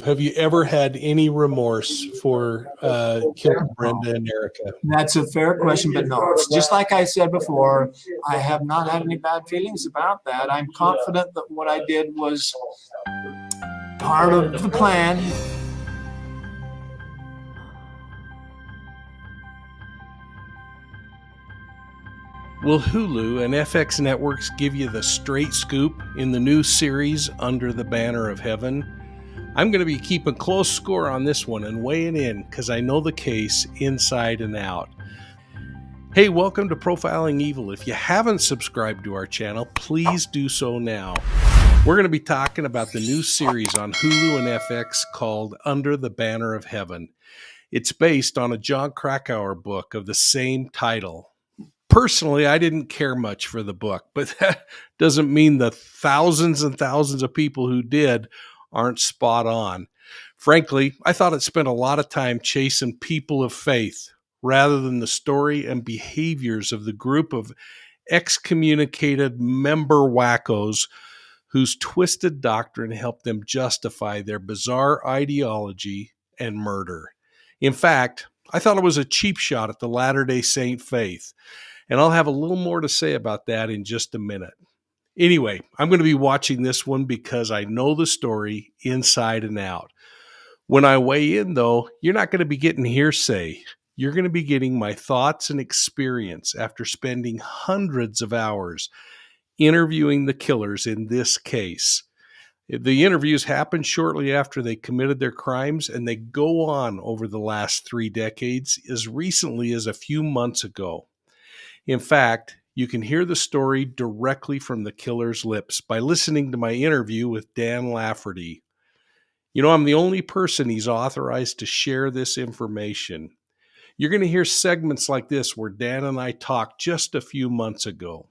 Have you ever had any remorse for killing Brenda and Erica? That's a fair question, but no. It's just like I said before, I have not had any bad feelings about that. I'm confident that what I did was part of the plan. Will Hulu and FX networks give you the straight scoop in the new series Under the Banner of Heaven? I'm going to be keeping close score on this one and weighing in because I know the case inside and out. Hey, welcome to Profiling Evil. If you haven't subscribed to our channel, please do so now. We're going to be talking about the new series on Hulu and FX called Under the Banner of Heaven. It's based on a John Krakauer book of the same title. Personally, I didn't care much for the book, but that doesn't mean the thousands and thousands of people who did aren't spot on. Frankly, I thought it spent a lot of time chasing people of faith rather than the story and behaviors of the group of excommunicated member wackos whose twisted doctrine helped them justify their bizarre ideology and murder. In fact, I thought it was a cheap shot at the Latter-day Saint faith. And I'll have a little more to say about that in just a minute. Anyway, I'm going to be watching this one because I know the story inside and out. When I weigh in, though, you're not going to be getting hearsay. You're going to be getting my thoughts and experience after spending hundreds of hours interviewing the killers in this case. The interviews happened shortly after they committed their crimes, and they go on over the last 3 decades, as recently as a few months ago. In fact, you can hear the story directly from the killer's lips by listening to my interview with Ron Lafferty. You know, I'm the only person he's authorized to share this information. You're going to hear segments like this where Dan and I talked just a few months ago.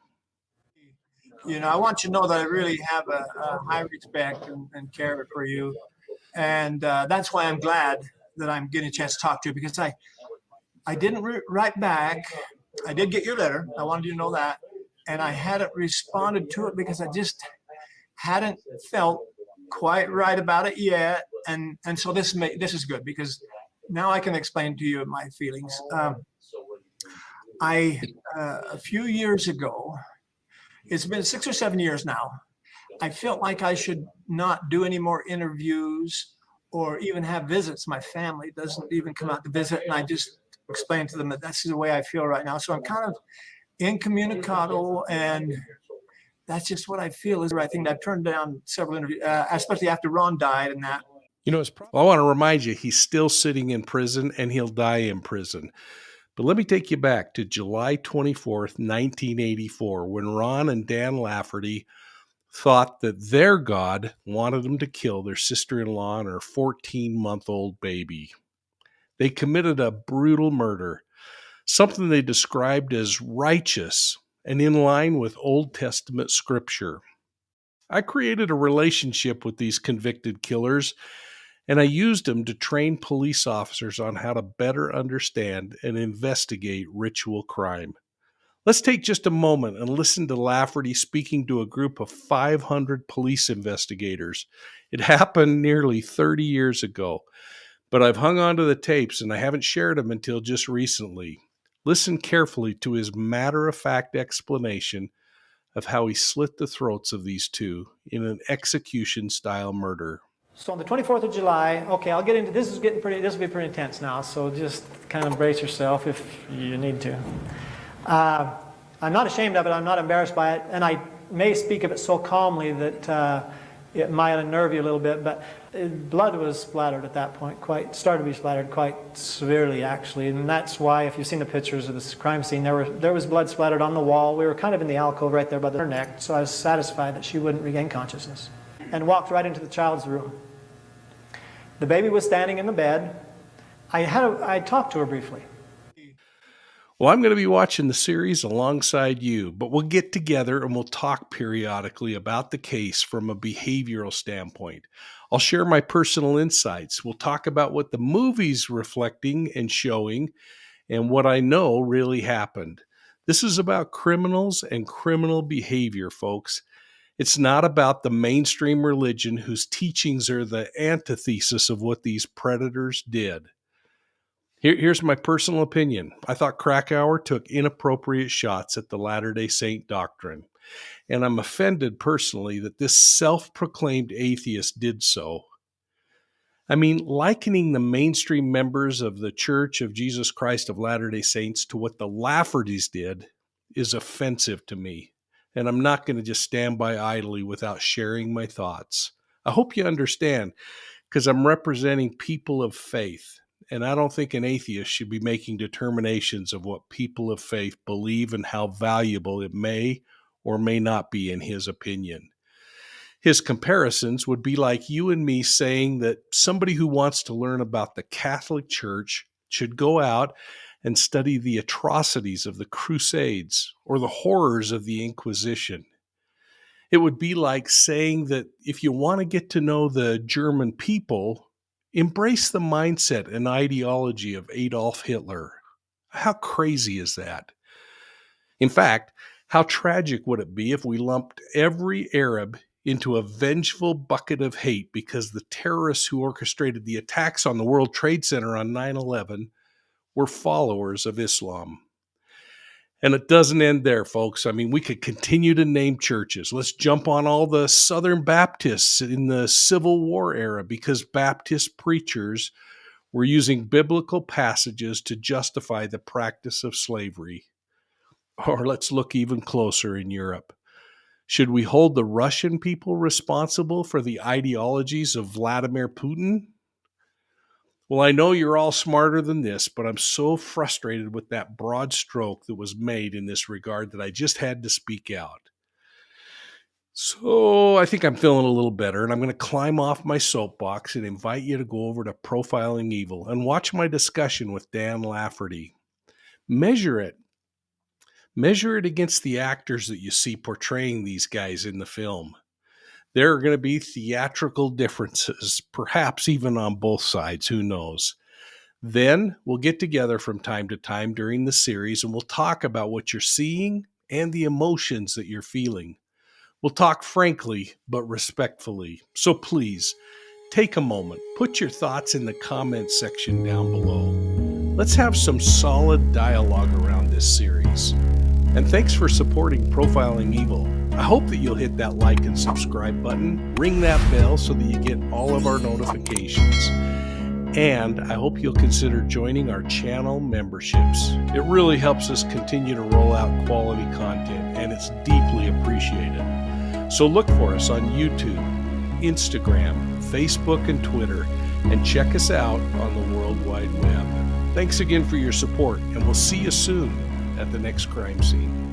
You know, I want you to know that I really have a high respect and care for you. And that's why I'm glad that I'm getting a chance to talk to you, because I didn't write back. I did get your letter. I wanted you to know that. And I hadn't responded to it because I just hadn't felt quite right about it yet. And so this is good because now I can explain to you my feelings. A few years ago, it's been 6 or 7 years now, I felt like I should not do any more interviews or even have visits. My family doesn't even come out to visit, and I just explain to them that that's the way I feel right now. So I'm kind of incommunicado, and that's just what I feel is the right thing. I've turned down several interviews, especially after Ron died and that. You know, I want to remind you, he's still sitting in prison and he'll die in prison. But let me take you back to July 24th, 1984, when Ron and Dan Lafferty thought that their God wanted them to kill their sister-in-law and her 14-month-old baby. They committed a brutal murder, something they described as righteous and in line with Old Testament scripture. I created a relationship with these convicted killers, and I used them to train police officers on how to better understand and investigate ritual crime. Let's take just a moment and listen to Lafferty speaking to a group of 500 police investigators. It happened nearly 30 years ago. But I've hung on to the tapes and I haven't shared them until just recently. Listen carefully to his matter-of-fact explanation of how he slit the throats of these two in an execution-style murder. So on the 24th of July, okay, I'll get into this. This will be pretty intense now, so just kind of brace yourself if you need to. I'm not ashamed of it. I'm not embarrassed by it, and I may speak of it so calmly that it might unnerve you a little bit, but blood was splattered at that point, started to be splattered quite severely, actually, and that's why, if you've seen the pictures of this crime scene, there was blood splattered on the wall. We were kind of in the alcove right there by her neck, so I was satisfied that she wouldn't regain consciousness, and walked right into the child's room. The baby was standing in the bed. I talked to her briefly. Well, I'm going to be watching the series alongside you, but we'll get together and we'll talk periodically about the case from a behavioral standpoint. I'll share my personal insights. We'll talk about what the movie's reflecting and showing and what I know really happened. This is about criminals and criminal behavior, folks. It's not about the mainstream religion whose teachings are the antithesis of what these predators did. Here's my personal opinion. I thought Krakauer took inappropriate shots at the Latter-day Saint doctrine, and I'm offended personally that this self-proclaimed atheist did so. I mean, likening the mainstream members of the Church of Jesus Christ of Latter-day Saints to what the Laffertys did is offensive to me, and I'm not going to just stand by idly without sharing my thoughts. I hope you understand, because I'm representing people of faith. And I don't think an atheist should be making determinations of what people of faith believe and how valuable it may or may not be in his opinion. His comparisons would be like you and me saying that somebody who wants to learn about the Catholic Church should go out and study the atrocities of the Crusades or the horrors of the Inquisition. It would be like saying that if you want to get to know the German people, embrace the mindset and ideology of Adolf Hitler. How crazy is that? In fact, how tragic would it be if we lumped every Arab into a vengeful bucket of hate because the terrorists who orchestrated the attacks on the World Trade Center on 9/11 were followers of Islam? And it doesn't end there, folks. I mean, we could continue to name churches. Let's jump on all the Southern Baptists in the Civil War era because Baptist preachers were using biblical passages to justify the practice of slavery. Or let's look even closer in Europe. Should we hold the Russian people responsible for the ideologies of Vladimir Putin? Well, I know you're all smarter than this, but I'm so frustrated with that broad stroke that was made in this regard that I just had to speak out. So I think I'm feeling a little better, and I'm going to climb off my soapbox and invite you to go over to Profiling Evil and watch my discussion with Dan Lafferty. Measure it. Measure it against the actors that you see portraying these guys in the film. There are going to be theatrical differences, perhaps even on both sides, who knows. Then we'll get together from time to time during the series and we'll talk about what you're seeing and the emotions that you're feeling. We'll talk frankly but respectfully. So please, take a moment, put your thoughts in the comments section down below. Let's have some solid dialogue around this series. And thanks for supporting Profiling Evil. I hope that you'll hit that like and subscribe button, ring that bell so that you get all of our notifications. And I hope you'll consider joining our channel memberships. It really helps us continue to roll out quality content, and it's deeply appreciated. So look for us on YouTube, Instagram, Facebook, and Twitter, and check us out on the World Wide Web. Thanks again for your support, and we'll see you soon at the next crime scene.